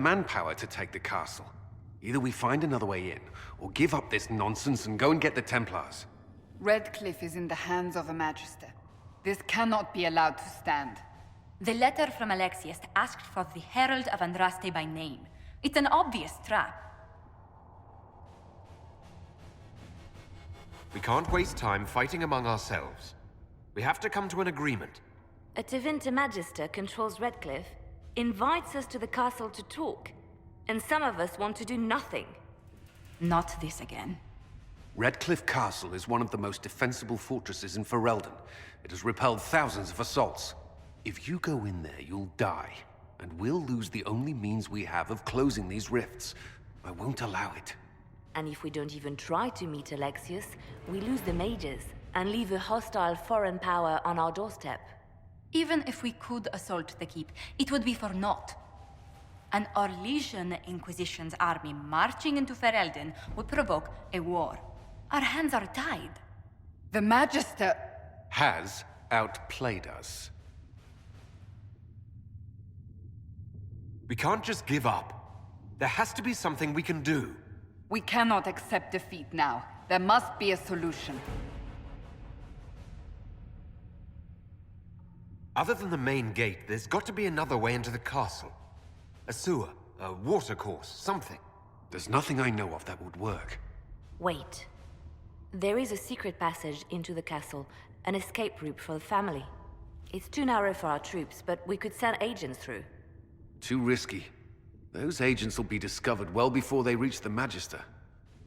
manpower to take the castle. Either we find another way in, or give up this nonsense and go and get the Templars. Redcliffe is in the hands of a Magister. This cannot be allowed to stand. The letter from Alexius asked for the Herald of Andraste by name. It's an obvious trap. We can't waste time fighting among ourselves. We have to come to an agreement. A Tevinter Magister controls Redcliffe, invites us to the castle to talk, and some of us want to do nothing. Not this again. Redcliffe Castle is one of the most defensible fortresses in Ferelden. It has repelled thousands of assaults. If you go in there, you'll die, and we'll lose the only means we have of closing these rifts. I won't allow it. And if we don't even try to meet Alexius, we lose the mages, and leave a hostile foreign power on our doorstep. Even if we could assault the keep, it would be for naught. An Orlesian Inquisition's army marching into Ferelden would provoke a war. Our hands are tied. The Magister... has outplayed us. We can't just give up. There has to be something we can do. We cannot accept defeat now. There must be a solution. Other than the main gate, there's got to be another way into the castle. A sewer, a watercourse, something. There's nothing I know of that would work. Wait. There is a secret passage into the castle, an escape route for the family. It's too narrow for our troops, but we could send agents through. Too risky. Those agents will be discovered well before they reach the Magister.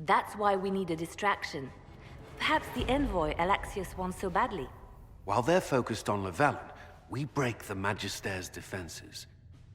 That's why we need a distraction. Perhaps the envoy Alexius wants so badly. While they're focused on Llewellyn, we break the Magister's defenses.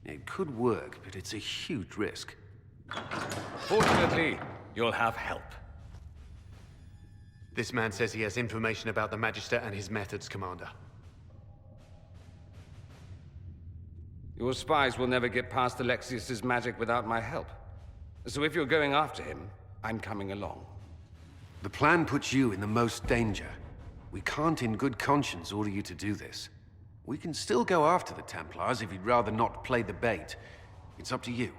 It could work, but it's a huge risk. Fortunately, you'll have help. This man says he has information about the Magister and his methods, Commander. Your spies will never get past Alexius's magic without my help. So if you're going after him, I'm coming along. The plan puts you in the most danger. We can't in good conscience order you to do this. We can still go after the Templars if you'd rather not play the bait. It's up to you.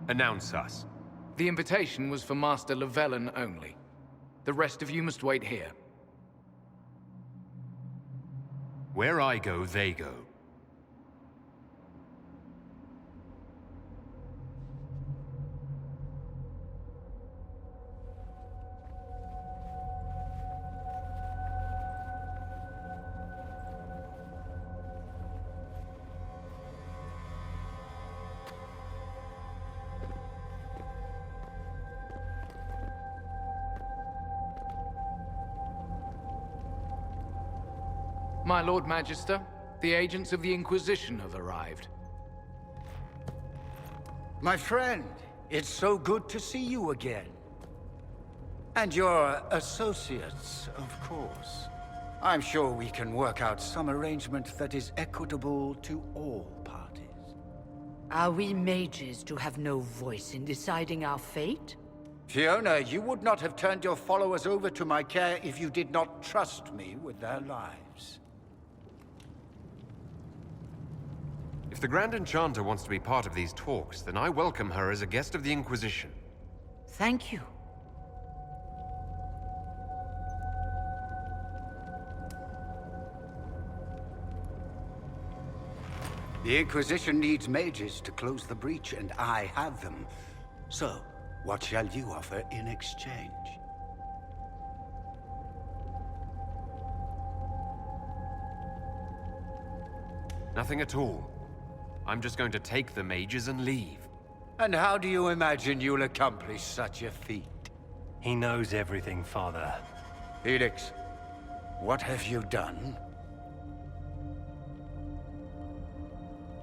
Announce us. The invitation was for Master Llewellyn only. The rest of you must wait here. Where I go, they go. My Lord Magister, the agents of the Inquisition have arrived. My friend, it's so good to see you again. And your associates, of course. I'm sure we can work out some arrangement that is equitable to all parties. Are we mages to have no voice in deciding our fate? Fiona, you would not have turned your followers over to my care if you did not trust me with their lives. If the Grand Enchanter wants to be part of these talks, then I welcome her as a guest of the Inquisition. Thank you. The Inquisition needs mages to close the breach, and I have them. So, what shall you offer in exchange? Nothing at all. I'm just going to take the mages and leave. And how do you imagine you'll accomplish such a feat? He knows everything, Father. Felix, what have you done?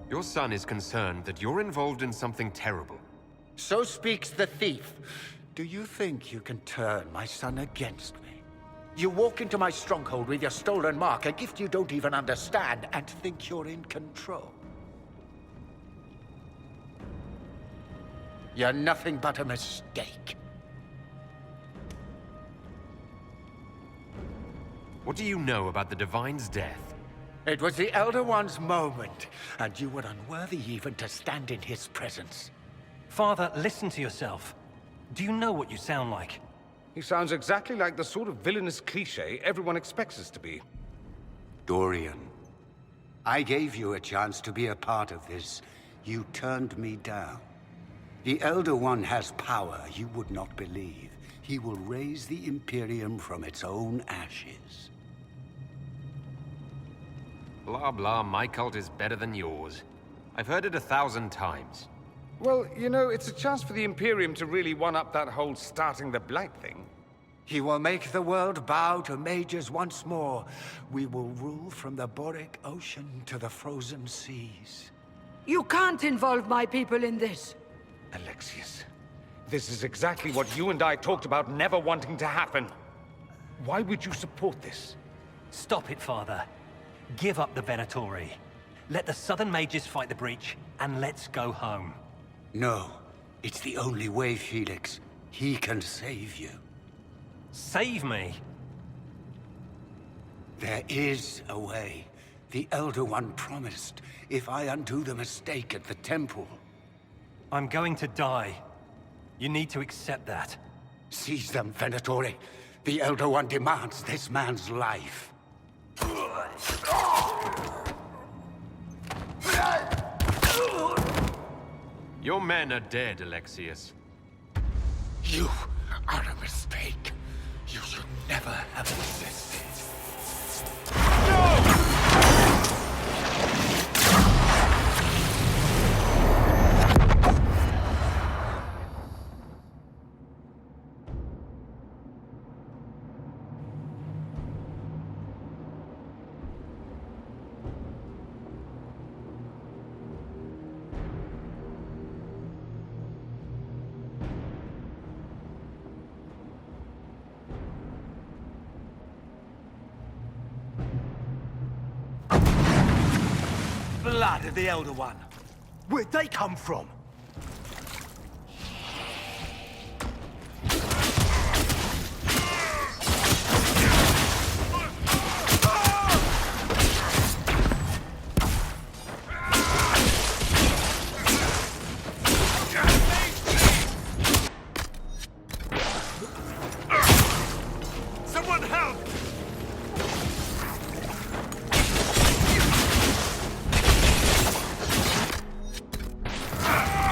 Your son is concerned that you're involved in something terrible. So speaks the thief. Do you think you can turn my son against me? You walk into my stronghold with your stolen mark, a gift you don't even understand, and think you're in control. You're nothing but a mistake. What do you know about the Divine's death? It was the Elder One's moment, and you were unworthy even to stand in his presence. Father, listen to yourself. Do you know what you sound like? He sounds exactly like the sort of villainous cliché everyone expects us to be. Dorian, I gave you a chance to be a part of this. You turned me down. The Elder One has power you would not believe. He will raise the Imperium from its own ashes. Blah blah, my cult is better than yours. I've heard it 1,000 times. Well, you know, it's a chance for the Imperium to really one-up that whole starting the Blight thing. He will make the world bow to mages once more. We will rule from the Boric Ocean to the frozen seas. You can't involve my people in this. Alexius, this is exactly what you and I talked about never wanting to happen. Why would you support this? Stop it, Father. Give up the Venatori. Let the Southern Mages fight the breach, and let's go home. No, it's the only way, Felix. He can save you. Save me? There is a way. The Elder One promised, if I undo the mistake at the temple. I'm going to die. You need to accept that. Seize them, Venatori. The Elder One demands this man's life. Your men are dead, Alexius. You are a mistake. You should never have existed. Blood of the Elder One. Where'd they come from? Someone help! Ah!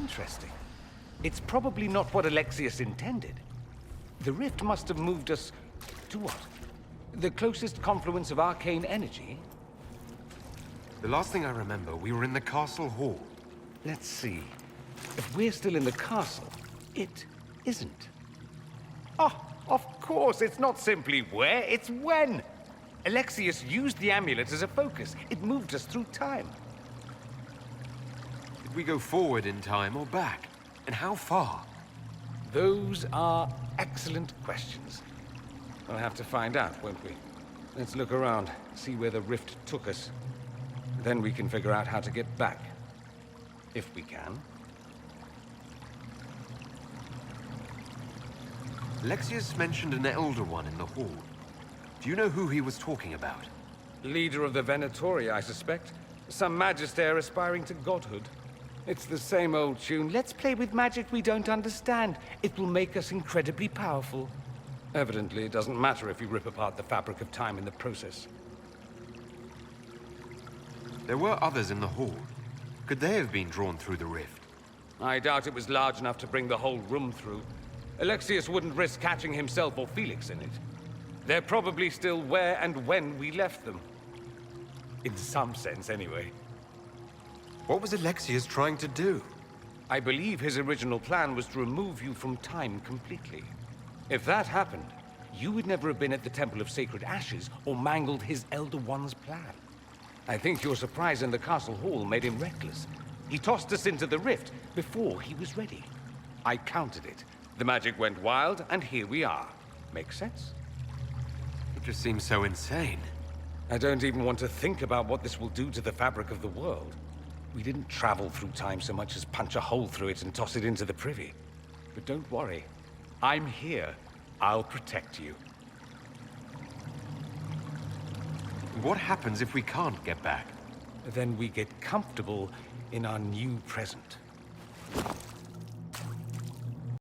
Interesting. It's probably not what Alexius intended. The rift must have moved us to what? The closest confluence of arcane energy? The last thing I remember, we were in the castle hall. Let's see. If we're still in the castle, it isn't. Oh, of course, it's not simply where, it's when! Alexius used the amulet as a focus. It moved us through time. Did we go forward in time or back? And how far? Those are excellent questions. We'll have to find out, won't we? Let's look around, see where the rift took us. Then we can figure out how to get back. If we can. Alexius mentioned an Elder One in the hall. Do you know who he was talking about? Leader of the Venatori, I suspect. Some magister aspiring to godhood. It's the same old tune. Let's play with magic we don't understand. It will make us incredibly powerful. Evidently, it doesn't matter if you rip apart the fabric of time in the process. There were others in the hall. Could they have been drawn through the rift? I doubt it was large enough to bring the whole room through. Alexius wouldn't risk catching himself or Felix in it. They're probably still where and when we left them. In some sense, anyway. What was Alexius trying to do? I believe his original plan was to remove you from time completely. If that happened, you would never have been at the Temple of Sacred Ashes or mangled his Elder One's plan. I think your surprise in the castle hall made him reckless. He tossed us into the rift before he was ready. I countered it. The magic went wild, and here we are. Make sense? It just seems so insane. I don't even want to think about what this will do to the fabric of the world. We didn't travel through time so much as punch a hole through it and toss it into the privy. But don't worry. I'm here. I'll protect you. What happens if we can't get back? Then we get comfortable in our new present.